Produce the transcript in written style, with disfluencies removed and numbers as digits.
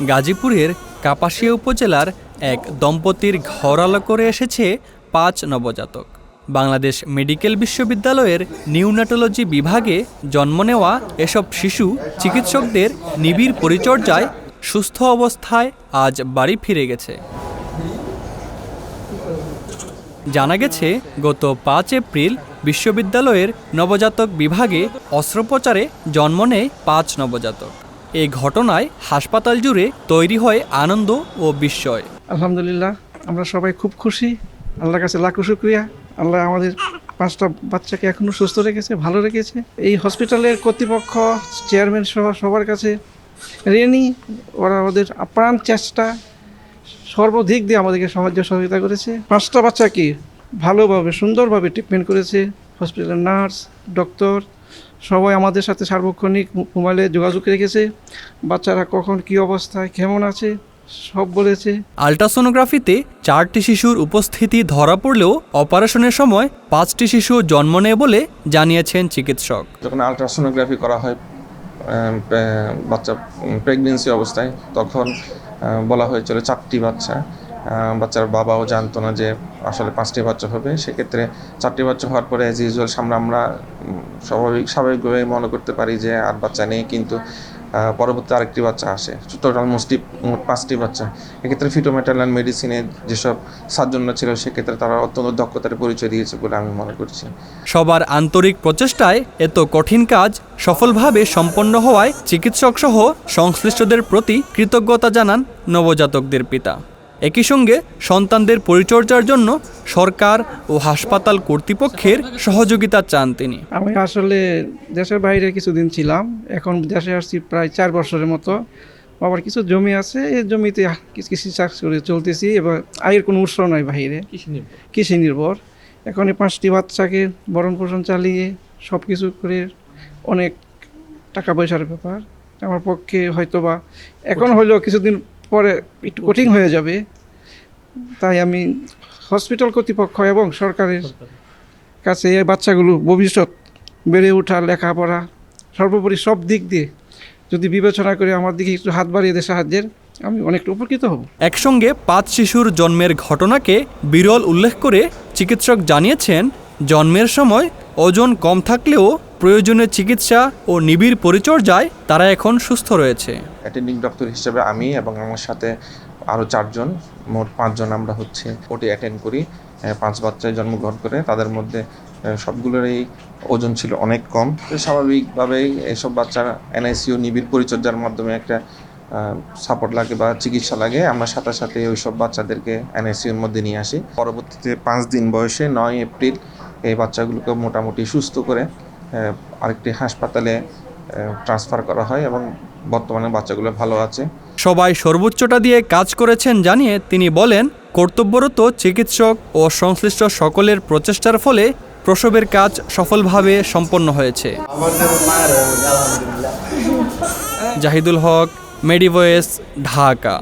গাজীপুরের কাপাসিয়া উপজেলার এক দম্পতির ঘর আলো করে এসেছে ৫ নবজাতক। বাংলাদেশ মেডিকেল বিশ্ববিদ্যালয়ের নিউনাটোলজি বিভাগে জন্ম নেওয়া এসব শিশু চিকিৎসকদের নিবিড় পরিচর্যায় সুস্থ অবস্থায় আজ বাড়ি ফিরে গেছে। জানা গেছে, গত ৫ এপ্রিল বিশ্ববিদ্যালয়ের নবজাতক বিভাগে অস্ত্রোপচারে জন্ম নেয় ৫ নবজাতক। এই ঘটনায় হাসপাতাল জুড়ে তৈরি হয় আনন্দ ও বিস্ময়। আলহামদুলিল্লাহ, আমরা সবাই খুব খুশি। আল্লাহর কাছে লাখো শুকরিয়া। আল্লাহ আমাদের ৫টা বাচ্চাকে এখনো সুস্থ রেখেছে, ভালো রেখেছে। এই হসপিটালের কর্তৃপক্ষ, চেয়ারম্যান সহ সবার কাছে ঋণী। ওরা ওদের আপ্রাণ চেষ্টা সর্বদিক দিয়ে আমাদেরকে সাহায্য সহযোগিতা করেছে। 5টা বাচ্চাকে ভালোভাবে সুন্দরভাবে ট্রিটমেন্ট করেছে হসপিটালের নার্স, ডক্টর সবাই আমাদের সাথে সার্বক্ষণিক মোবাইলে যোগাযোগ রেখেছে। বাচ্চারা কখন কী অবস্থায় কেমন আছে সব বলেছে। আল্ট্রাসোনোগ্রাফিতে 4টি শিশুর উপস্থিতি ধরা পড়লেও অপারেশনের সময় 5টি শিশু জন্ম নেয় বলে জানিয়েছেন চিকিৎসক। যখন আল্ট্রাসোনোগ্রাফি করা হয় বাচ্চা প্রেগনেন্সি অবস্থায়, তখন বলা হয়েছিল 4টি বাচ্চা। বাচ্চার বাবাও জানতো না যে আসলে 5টি বাচ্চা হবে। সেক্ষেত্রে 4টি বাচ্চা হওয়ার পরে অ্যাজ ইউজুয়াল আমরা স্বাভাবিকভাবে মনে করতে পারি যে আর বাচ্চা নেই, কিন্তু পরবর্তী আরেকটি বাচ্চা আসে। টোটাল মোট 5টি বাচ্চা। এক্ষেত্রে ফিটোমেটারনাল মেডিসিনে যেসব সার্জনরা ছিল, সেক্ষেত্রে তারা অত্যন্ত দক্ষতার পরিচয় দিয়েছে বলে আমি মনে করছি। সবার আন্তরিক প্রচেষ্টায় এত কঠিন কাজ সফলভাবে সম্পন্ন হওয়ায় চিকিৎসক সহ সংশ্লিষ্টদের প্রতি কৃতজ্ঞতা জানান নবজাতকদের পিতা। একই সঙ্গে সন্তানদের পরিচর্যার জন্য সরকার ও হাসপাতাল কর্তৃপক্ষের সহযোগিতা চান তিনি। আমি আসলে দেশের বাইরে কিছুদিন ছিলাম, এখন দেশে আসছি প্রায় 4 বছরের মতো। বাবার কিছু জমি আছে, এই জমিতে কৃষি চাষ করে চলতেছি। এবার আয়ের কোনো উৎস নয় বাইরে, কৃষি নির্ভর। এখন এই 5টি বাচ্চাকে ভরণ পোষণ চালিয়ে সব কিছু করে অনেক টাকা পয়সার ব্যাপার। আমার পক্ষে হয়তোবা এখন হলেও কিছুদিন পরে একটু কঠিন হয়ে যাবে। তাই আমি হসপিটাল কর্তৃপক্ষ এবং সরকারের কাছে এই বাচ্চাগুলো ভবিষ্যৎ বেড়ে ওঠা, লেখাপড়া সর্বোপরি সব দিক দিয়ে যদি বিবেচনা করে আমার দিকে একটু হাত বাড়িয়ে দেয় সাহায্যের, আমি অনেকটা উপকৃত হব। একসঙ্গে 5 শিশুর জন্মের ঘটনাকে বিরল উল্লেখ করে চিকিৎসক জানিয়েছেন, জন্মের সময় ওজন কম থাকলেও প্রয়োজনীয় চিকিৎসা ও নিবিড় পরিচর্যায় তারা এখন সুস্থ রয়েছে। অ্যাটেন্ডিং ডক্টর হিসেবে আমি এবং আমার সাথে আরও 4 জন, মোট 5 জন আমরা ওটি অ্যাটেন্ড করি। 5 বাচ্চায় জন্মগ্রহণ করে, তাদের মধ্যে সবগুলোরই ওজন ছিল অনেক কম। স্বাভাবিকভাবেই এসব বাচ্চার NICU নিবিড় পরিচর্যার মাধ্যমে একটা সাপোর্ট লাগে বা চিকিৎসা লাগে। আমরা সাথে সাথে ওই সব বাচ্চাদেরকে NICUর মধ্যে নিয়ে আসি। পরবর্তীতে 5 দিন বয়সে 9 এপ্রিল এই বাচ্চাগুলোকে মোটামুটি সুস্থ করে আরেকটি হাসপাতালে ট্রান্সফার করা হয় এবং বর্তমানে বাচ্চাগুলো ভালো আছে। সবাই সর্বোচ্চটা দিয়ে কাজ করেছেন জানিয়ে তিনি বলেন, কর্তব্যরত চিকিৎসক ও সংশ্লিষ্ট সকলের প্রচেষ্টার ফলে প্রসবের কাজ সফলভাবে সম্পন্ন হয়েছে। জাহিদুল হক, মেডিভয়েস, ঢাকা।